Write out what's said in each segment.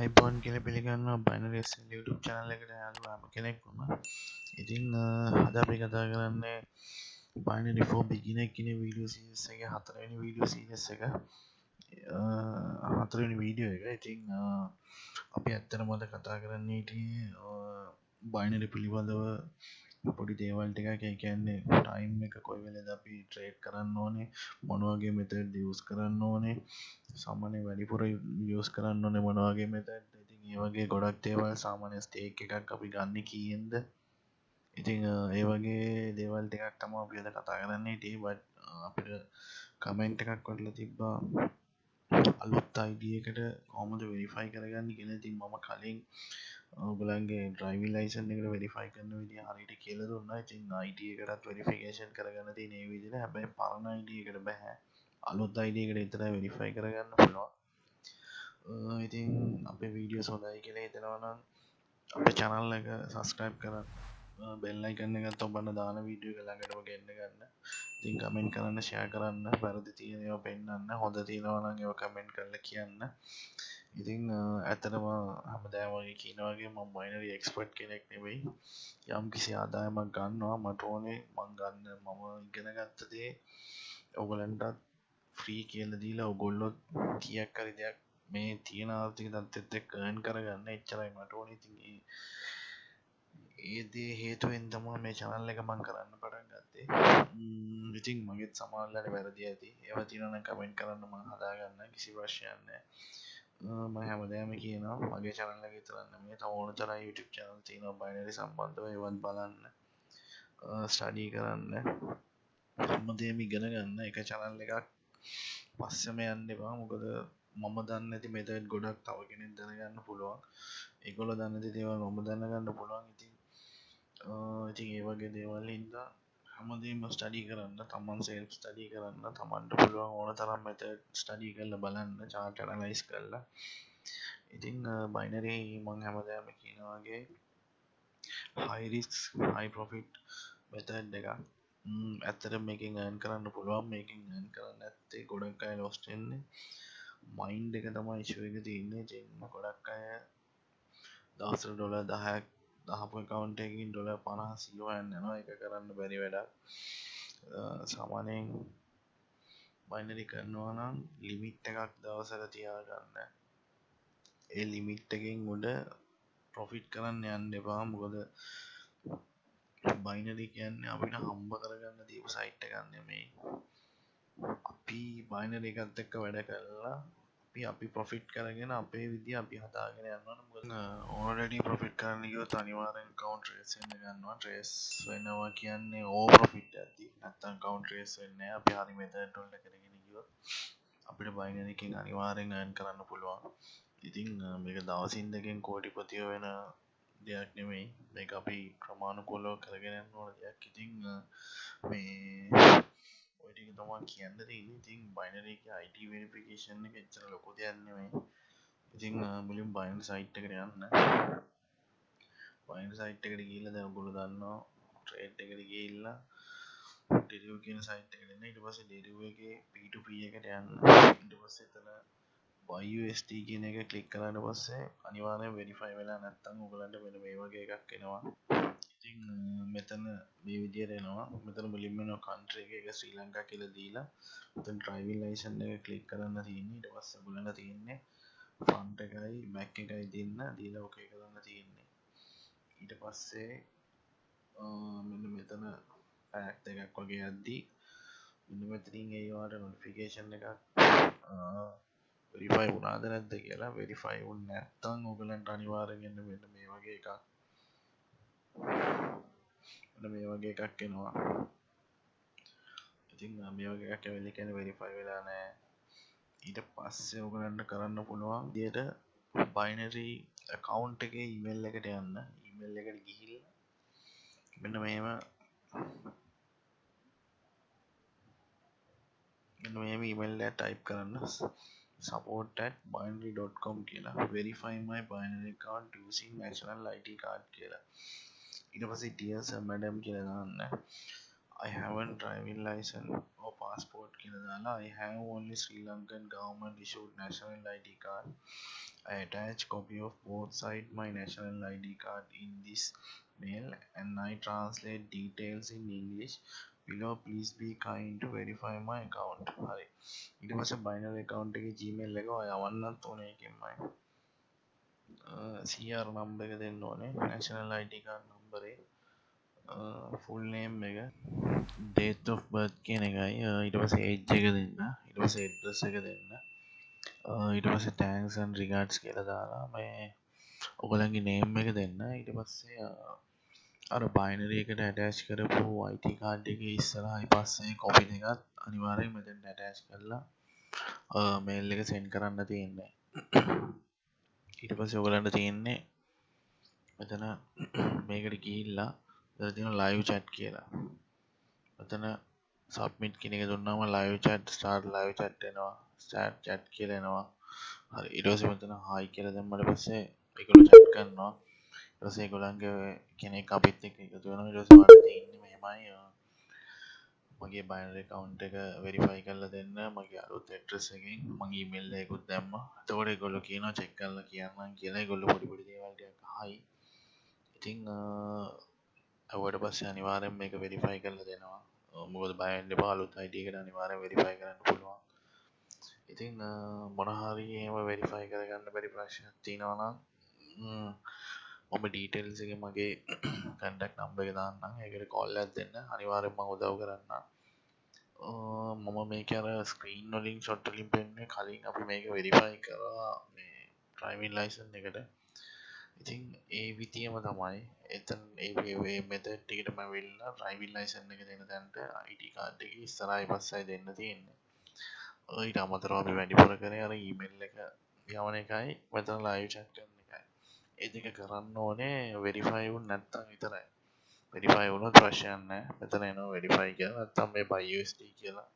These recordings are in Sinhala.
iPhone කියලා පිළිගන්නවා Binarysl YouTube channel එකට යාළුවා හැම කෙනෙක්ම. ඉතින් අද අපි කතා කරන්නේ binary for beginner කියන වීඩියෝ සීරීස් එකේ හතරවෙනි වීඩියෝ සීරීස් එක. හතරවෙනි වීඩියෝ එක. ඉතින් අපි ඇත්තටම අද කතා කරන්නේ binary පිළිබඳව පොඩි දේවල් ටිකක්. ඒ කියන්නේ ටයිම් එක කොයි වෙලේද අපි ට්‍රේඩ් කරන්න ඕනේ, මොන වගේ මෙතඩ් යූස් කරන්න ඕනේ, සාමාන්‍ය වැඩිපුර යූස් කරන්න ඕනේ මොන වගේ මෙතඩ්. ඉතින් ඒ වගේ ගොඩක් දේවල් සාමාන්‍ය ස්ටේක් එකක් අපි ගන්න කීයෙන්ද. ඉතින් ඒ වගේ දේවල් ටිකක් තමයි අපි අද කතා කරන්න හිටියේ. බට් අපිට කමෙන්ට් එකක් වටලා තිබ්බා අලුත් ID එකට කොහොමද වෙරිෆයි කරගන්නේ කියලා. ඉතින් මම කලින් ඔයගලන්ගේ ඩ්‍රයිවිං ලයිසන් එකට වෙරිෆයි කරන විදිය හරියට කියලා දුන්නා. ඉතින් ID එකටත් වෙරිෆිකේෂන් කරගන්න තියෙන ඒ විදිහට. හැබැයි පරණ ID එකට බෑ. අලුත් ID එකට විතරයි වෙරිෆයි කරගන්න පුළුවන්. ඉතින් අපේ වීඩියෝස් හොඳයි කියලා හිතනවා නම් අපේ channel එක subscribe කරන්න. bell icon එකත් ඔබන්න දාන වීඩියෝ එක ළඟටම ගෙන්න ගන්න. ඉතින් කමෙන්ට් කරන්න, share කරන්න, වැරදි තියෙන ඒවා පෙන්නන්න, හොඳ තියෙනවා නම් ඒවා කමෙන්ට් කරලා කියන්න. ඉතින් ඇත්තටම හැමදාම වගේ කියනවා වගේ මම binary expert කෙනෙක් නෙවෙයි. යම් කිසි ආදායමක් ගන්නවා මට ඕනේ මම ඉගෙන ගත්ත දේ ඔයගලන්ටත් ෆ්‍රී කියලා දීලා ඔයගොල්ලෝ කීයක් හරි දෙයක් මේ තියෙන ආර්ථික තත්ත්වෙත් එක්ක earn කරගන්න. එච්චරයි මට ඕනේ. ඉතින් ඒ දේ හේතුවෙන් තමයි මේ channel එක මම කරන්න පටන් ගත්තේ. ඉතින් මගෙත් සමහරවල්ලාට වැරදි ඇති. ඒවා තියෙනවා නම් කමෙන්ට් කරන්න මම හදාගන්න. කිසි ප්‍රශ්නයක් නැහැ. මම හැමදාම කියනවා මගේ channel එක විතරක් නෙමෙයි තව ඕන තරම් YouTube channel තියෙනවා binary සම්බන්ධව. ඒවත් බලන්න, study කරන්න, හැමදේම ඉගෙන ගන්න. එක channel එකක් පස්සෙම යන්න එපා. මොකද මම දන්නේ නැති method ගොඩක් තව කෙනෙක් දැනගන්න පුළුවන්. ඒගොල්ලෝ දන්නේ නැති දේවල් මම දැනගන්න පුළුවන්. ඉතින් ඒ වගේ දේවල් හින්දා හැමදේම ස්ටඩි කරන්න, තමන් සෙල්ෆ් ස්ටඩි කරන්න, තමන්ට පුළුවන් ඕන තරම් මෙතඩ් ස්ටඩි කරලා බලන්න, chart analyze කරලා. ඉතින් binary මම හැමදාම කියනවා වගේ high risk high profit method එකක්. ඇත්තට මේකෙන් earn කරන්න පුළුවන්. මේකෙන් earn කරන්න නැත්තේ ගොඩක් අය lost වෙන්නේ mind එක තමයි issue එක තියෙන්නේ. ඉතින් ගොඩක් අය දවසට ඩොලර් 10ක් දහපු account එකකින් ඩොලර් 50 100 හොයන්න යනවා. ඒක කරන්න බැරි වැඩක්. සාමාන්‍යයෙන් binary කරනවා නම් ලිමිට් එකක් දවසට තියාගන්න. ඒ ලිමිට් එකෙන් උඩ ප්‍රොෆිට් කරන්න යන්න එපා. මොකද binary කියන්නේ අපිට හම්බ කරගන්න දීපු සයිට් එකක් නෙමෙයි. අපි binary එකත් එක්ක වැඩ කරලා අපි ප්‍රොෆිට් කරගෙන අපේ විදිය අපි හදාගෙන යන්න ඕන. මොකද already ප්‍රොෆිට් කරන්න ගියොත් අනිවාර්යෙන් account trace වෙන්න ගන්නවා. trace වෙනවා කියන්නේ over profit ඇති. නැත්නම් account trace වෙන්නේ නැහැ. අපි හරි method වලට කරගෙන ගියොත් අපිට binary එකෙන් අනිවාර්යෙන් earn කරන්න පුළුවන්. ඉතින් මේක දවසින් දෙකෙන් කෝටිපතියෝ වෙන දෙයක් නෙමෙයි. මේක අපි ක්‍රමානුකූලව කරගෙන යන්න ඕන දෙයක්. ඉතින් මේ ඔය ටික තමයි කියන්න තියෙන්නේ. ඉතින් binary එකේ ID verification එක එච්චර ලොකු දෙයක් නෙමෙයි. ඉතින් මුලින්ම binary site එකට යන්න. binary site එකට ගිහිල්ලා දැන් ඔයගොල්ලෝ දන්නවා trade එකට ගිහිල්ලා derivative කියන site එකට එන්න. ඊට පස්සේ derivative එකේ P2P එකට යන්න. ඊට පස්සේ එතන buy USD කියන එක ක්ලික් කරාට පස්සේ අනිවාර්යෙන් verify වෙලා නැත්නම් ඔයගලන්ට මෙන්න මේ වගේ එකක් එනවා. ඉතින් මෙතන මේ විදියට එනවා. මෙතන මුලින්ම එනවා country එක ශ්‍රී ලංකා කියලා දීලා මෙතන driving license එක ක්ලික් කරන්න තියෙන්නේ. ඊට පස්සේ ඔයගලන්ට තියෙන්නේ front එකයි back එකයි දෙන්න දීලා okay කරන්න තියෙන්නේ. ඊට පස්සේ මෙන්න මෙතන pack එකක් වගේ යද්දි මෙන්න මෙතනින් ඒවට notification එකක් verify වුණාද නැද්ද කියලා. verify වුනේ නැත්නම් ඔයගලන්ට අනිවාර්යෙන් මෙන්න මේ වගේ එකක් එනවා. ඉතින් මේ වගේ එකක් ඇවිල්ලා කියන්නේ verify වෙලා නැහැ. ඊට පස්සේ ඔයගලන්ට කරන්න පුළුවන් විදියට binary account එකේ email එකට යන්න. email එකට ගිහිල්ලා මෙන්න මෙහෙම email එක type කරන්න support@binary.com කියලා. verify my binary account using national ID card කියලා. ඊට පස්සේ dear sir madam කියලා දාන්න. I haven't driving license or passport කියලා දාලා I have only Sri Lankan government issued national ID card. I attach copy of both side my national ID card in this mail and I translate details in English. Below please be kind to verify my account. හරි. ඊට පස්සේ binary account එකේ Gmail එක ඔය යවන්නත් ඕනේ ඒකෙන්මයි. SHEARE number එක දෙන්න ඕනේ. national ID card number එක. full name එක. date of birth කියන එකයි. ඊට පස්සේ age එක දෙන්න. ඊට පස්සේ address එක දෙන්න. ඊට පස්සේ thanks and regards කියලා දාලා මේ ඔයගලගේ name එක දෙන්න. ඊට පස්සේ අර binary එකට attach කරපු ID card එකේ ඉස්සරහයි පස්සේ copy දෙකත් අනිවාර්යෙන් මෙතෙන්ට attach කරලා mail එක send කරන්න තියෙන්නේ. ඊට පස්සේ ඔයගලන්ට තියෙන්නේ මෙතන මේකට ගිහිල්ලා මෙතන තියෙන live chat කියලා. මෙතන submit කියන එක දුන්නාම live chat start live chat එනවා. start chat කියලා එනවා. හරි ඊට පස්සේ මෙතන hi කියලා දැම්මම පස්සේ ඒගොල්ලෝ chat කරනවා. ඊට පස්සේ ඒගොල්ලන්ගේ කෙනෙක් අපිත් එක්ක එකතු වෙනවා. ඊට පස්සේ මට තියෙන්නේ මෙහෙමයි මගේ binary account එක verify කරලා දෙන්න මගේ අලුත් address එකෙන් මගේ email එකකුත් දැම්මා. එතකොට ඒගොල්ලෝ කියනවා check කරලා කියන්නම් කියලා. ඒගොල්ලෝ පොඩි දේවල් ටිකක් අහයි. ඉතින් අවුවට පස්සේ අනිවාර්යෙන් මේක verify කරලා දෙනවා. මොකද බය වෙන්න එපා අලුත් ID එකට අනිවාර්යෙන් verify කරන්න පුළුවන්. ඉතින් මොන හරි එහෙම verify කරගන්න බැරි ප්‍රශ්නයක් තියෙනවා නම් මම details එක මගේ contact number එක දාන්නම්. ඒකට call එකක් දෙන්න. අනිවාර්යෙන් මම උදව් කරන්නම්. මම මේක අර screen වලින් shot වලින් පෙන්නේ කලින් අපි මේක verify කරා මේ driving license එකට. ඉතින් ඒ විදියම තමයි එතන ඒ method ටිකටම වෙලා driving license එක දෙන තැනට ID card එකේ ඉස්සරහයි පස්සයි දෙන්න තියෙන්නේ. ඊට අමතරව අපි වැඩිපුර කරේ අර email එක යවන එකයි මෙතන live chat කරන එකයි. ඒ දෙක කරන්න ඕනේ verify වුණ නැත්නම් විතරයි. verify වුණොත් ප්‍රශ්නයක් නැහැ. මෙතන එනවා verify කියලා. නැත්නම් මේ buy USD කියලා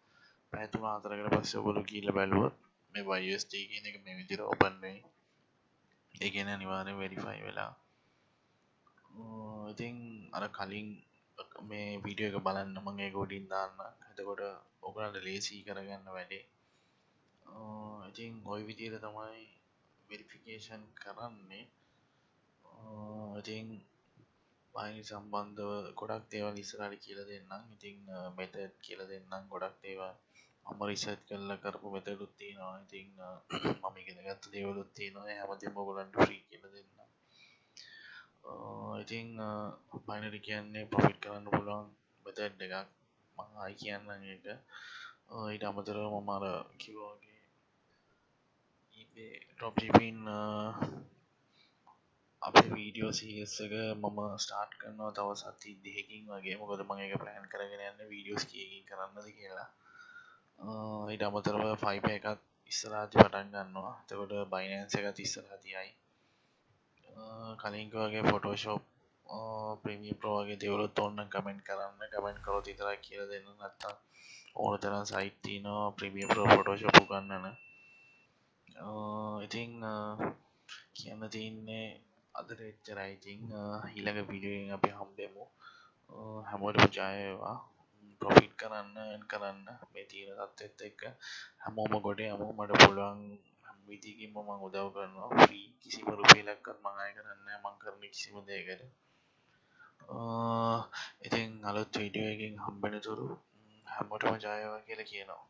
පැය 3-4කට පස්සේ ඔයගොල්ලෝ ගිහිල්ලා බැලුවොත් මේ buy USD කියන එක මේ විදිහට open වෙයි. ඒ කියන්නේ අනිවාර්යෙන් verify වෙලා. ඉතින් අර කලින් මේ වීඩියෝ එක බලන්න මම ඒක උඩින් දාන්න. එතකොට ඔයගොල්ලන්ට ලේසි කරගන්න වැඩේ. ඉතින් ওই විදිහට තමයි verification කරන්නේ. ඉතින් බාහිර සම්බන්ධව ගොඩක් දේවල් ඉස්සරහට කියලා දෙන්නම්. ඉතින් method කියලා දෙන්නම් ගොඩක් දේවල්. මම රිසර්ච් කරලා කරපු method උත් තියෙනවා. ඉතින් මම ඉගෙන ගත්ත දේවල් උත් තියෙනවා. ඒ හැමදේම ඔයගොල්ලන්ට free කියලා දෙන්නම්. ඉතින් binary කියන්නේ profit කරන්න පුළුවන් method එකක්. මම ආයි කියන්නම් ඒක. ඊට අමතරව මම අර කිව්වා වගේ eBay dropshipping අපේ වීඩියෝ සීරීස් එක මම ස්ටාර්ට් කරනවා තව සති දෙකකින් වගේ. මොකද මම ඒක ප්ලෑන් කරගෙන යන්නේ වීඩියෝස් කීයකින් කරන්නද කියලා. ඊට අමතරව Fiverr එකත් ඉස්සරහදී පටන් ගන්නවා. එතකොට Binance එකත් ඉස්සරහදීයි. කලින් වගේ Photoshop Premiere Pro වගේ දේවලුත් ඕනනම් කමෙන්ට් කරන්න. කමෙන්ට් කරොත් විතරයි කියලා දෙන්න. නැත්තම් ඕන තරම් සයිට් තියෙනවා Premiere Pro Photoshop උගන්නන. ඉතින් කියන්න තියෙන්නේ අදට එච්චරයි. ඉතින් ඊළඟ වීඩියෝ එකෙන් අපි හම්බෙමු. හැමෝටම ජය වේවා. ප්‍රොෆිට් කරන්න earn කරන්න මේ තියෙන තත්ත්වෙත් එක්ක හැමෝම ගොඩ යමු. මට පුළුවන් හැම විදිහකින්ම මම උදව් කරනවා. ෆ්‍රී කිසිම රුපියලක්වත් මම අය කරන්නේ නැහැ මම කරන කිසිම දෙයකට. ඉතින් අලුත් වීඩියෝ එකකින් හම්බෙන තුරු හැමෝටම ජය වේවා කියලා කියනවා.